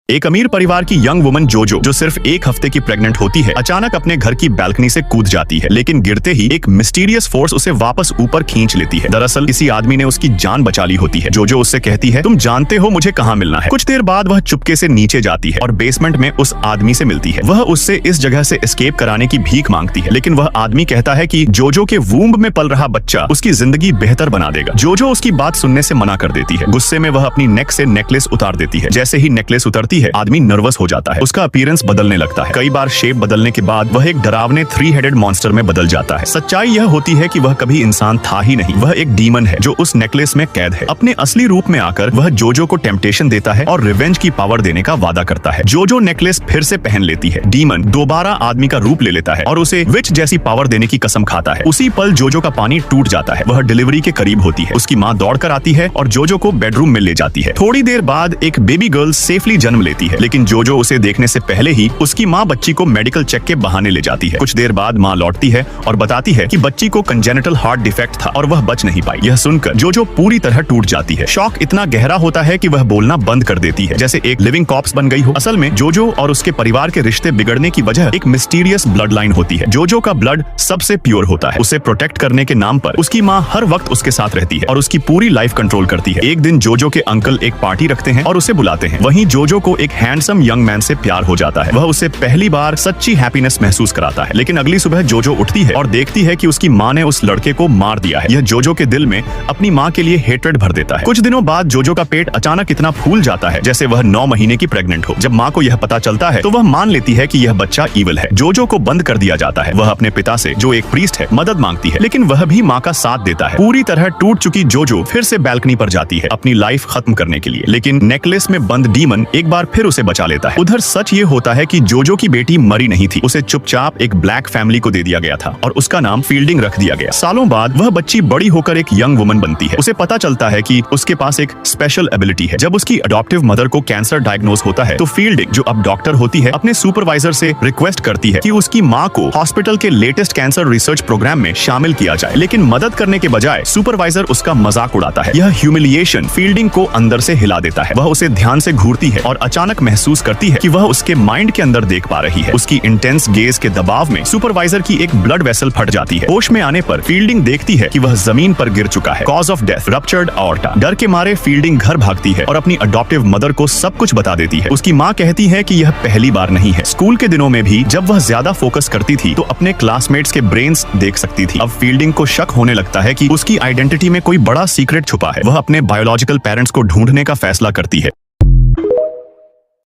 एक अमीर परिवार की यंग वुमन जोजो जो सिर्फ एक हफ्ते की प्रेग्नेंट होती है, अचानक अपने घर की बैल्कनी से कूद जाती है, लेकिन गिरते ही एक मिस्टीरियस फोर्स उसे वापस ऊपर खींच लेती है। दरअसल किसी आदमी ने उसकी जान बचा ली होती है। जोजो उससे कहती है, तुम जानते हो मुझे कहाँ मिलना है। कुछ देर बाद वह चुपके से नीचे जाती है और बेसमेंट में उस आदमी से मिलती है। वह उससे इस जगह से एस्केप कराने की भीख मांगती है, लेकिन वह आदमी कहता है कि जोजो के वूम्ब में पल रहा बच्चा उसकी जिंदगी बेहतर बना देगा। जोजो उसकी बात सुनने से मना कर देती है। गुस्से में वह अपनी नेक से नेकलेस उतार देती है। जैसे ही नेकलेस उतरती है, आदमी नर्वस हो जाता है। उसका अपीयरेंस बदलने लगता है। कई बार शेप बदलने के बाद वह एक डरावने 3 हेडेड मॉन्स्टर में बदल जाता है। सच्चाई यह होती है कि वह कभी इंसान था ही नहीं। वह एक डीमन है जो उस नेकलेस में कैद है। अपने असली रूप में आकर वह जोजो को टेम्पटेशन देता है और रिवेंज की पावर देने का वादा करता है। जोजो नेकलेस फिर से पहन लेती है। डीमन दोबारा आदमी का रूप ले लेता है और उसे विच जैसी पावर देने की कसम खाता है। उसी पल जोजो का पानी टूट जाता है। वह डिलीवरी के करीब होती है। उसकी माँ दौड़कर आती है और जोजो को बेडरूम में ले जाती है। थोड़ी देर बाद एक बेबी गर्ल सेफली जन्म लेती है, लेकिन जोजो उसे देखने से पहले ही उसकी माँ बच्ची को मेडिकल चेक के बहाने ले जाती है। कुछ देर बाद माँ लौटती है और बताती है कि बच्ची को कंजेनिटल हार्ट डिफेक्ट था और वह बच नहीं पाई। यह सुनकर जोजो पूरी तरह टूट जाती है। शॉक इतना गहरा होता है कि वह बोलना बंद कर देती है, जैसे एक लिविंग कॉर्प्स बन गई हो। असल में जोजो और उसके परिवार के रिश्ते बिगड़ने की वजह एक मिस्टीरियस ब्लड लाइन होती है। जोजो का ब्लड सबसे प्योर होता है। उसे प्रोटेक्ट करने के नाम पर उसकी माँ हर वक्त उसके साथ रहती है और उसकी पूरी लाइफ कंट्रोल करती है। एक दिन जोजो के अंकल एक पार्टी रखते हैं और उसे बुलाते हैं। वहीं जोजो को एक हैंडसम यंग मैन से प्यार हो जाता है। वह उसे पहली बार सच्ची हैप्पीनेस महसूस कराता है। लेकिन अगली सुबह जोजो उठती है और देखती है कि उसकी माँ ने उस लड़के को मार दिया है। यह जोजो के दिल में अपनी माँ के लिए हेट्रेड भर देता है। कुछ दिनों बाद जोजो का पेट अचानक इतना फूल जाता है जैसे वह 9 महीने की प्रेग्नेंट हो। जब माँ को यह पता चलता है तो वह मान लेती है कि यह बच्चा ईविल है। जोजो को बंद कर दिया जाता है। वह अपने पिता से, जो एक प्रीस्ट है, मदद मांगती है, लेकिन वह भी माँ का साथ देता है। पूरी तरह टूट चुकी जोजो फिर से बैल्कनी पर जाती है अपनी लाइफ खत्म करने के लिए, लेकिन नेकलेस में बंद डीमन एक बार फिर उसे बचा लेता है। उधर सच ये होता है कि जोजो की बेटी मरी नहीं थी। उसे चुपचाप एक ब्लैक फैमिली को दे दिया गया था और उसका नाम फील्डिंग रख दिया गया। सालों बाद वह बच्ची बड़ी होकर एक यंग वुमन बनती है। उसे पता चलता है कि उसके पास एक स्पेशल एबिलिटी है। जब उसकी अडॉप्टिव मदर को कैंसर डायग्नोज होता है तो फील्डिंग, जो अब डॉक्टर होती है, अपने सुपरवाइजर से रिक्वेस्ट करती है कि उसकी माँ को हॉस्पिटल के लेटेस्ट कैंसर रिसर्च प्रोग्राम में शामिल किया जाए, लेकिन मदद करने के बजाय सुपरवाइजर उसका मजाक उड़ाता है। यह ह्यूमिलिएशन फील्डिंग को अंदर से हिला देता है। वह उसे ध्यान से घूरती है और अचानक महसूस करती है कि वह उसके माइंड के अंदर देख पा रही है। उसकी इंटेंस गेज के दबाव में सुपरवाइजर की एक ब्लड वेसल फट जाती है। होश में आने पर फील्डिंग देखती है कि वह जमीन पर गिर चुका है। Cause of death ruptured aorta. डर के मारे फील्डिंग घर भागती है और अपनी अडॉप्टिव मदर को सब कुछ बता देती है। उसकी माँ कहती है कि यह पहली बार नहीं है। स्कूल के दिनों में भी जब वह ज्यादा फोकस करती थी तो अपने क्लासमेट्स के ब्रेन्स देख सकती थी। अब फील्डिंग को शक होने लगता है कि उसकी आइडेंटिटी में कोई बड़ा सीक्रेट छुपा है। वह अपने बायोलॉजिकल पेरेंट्स को ढूंढने का फैसला करती है।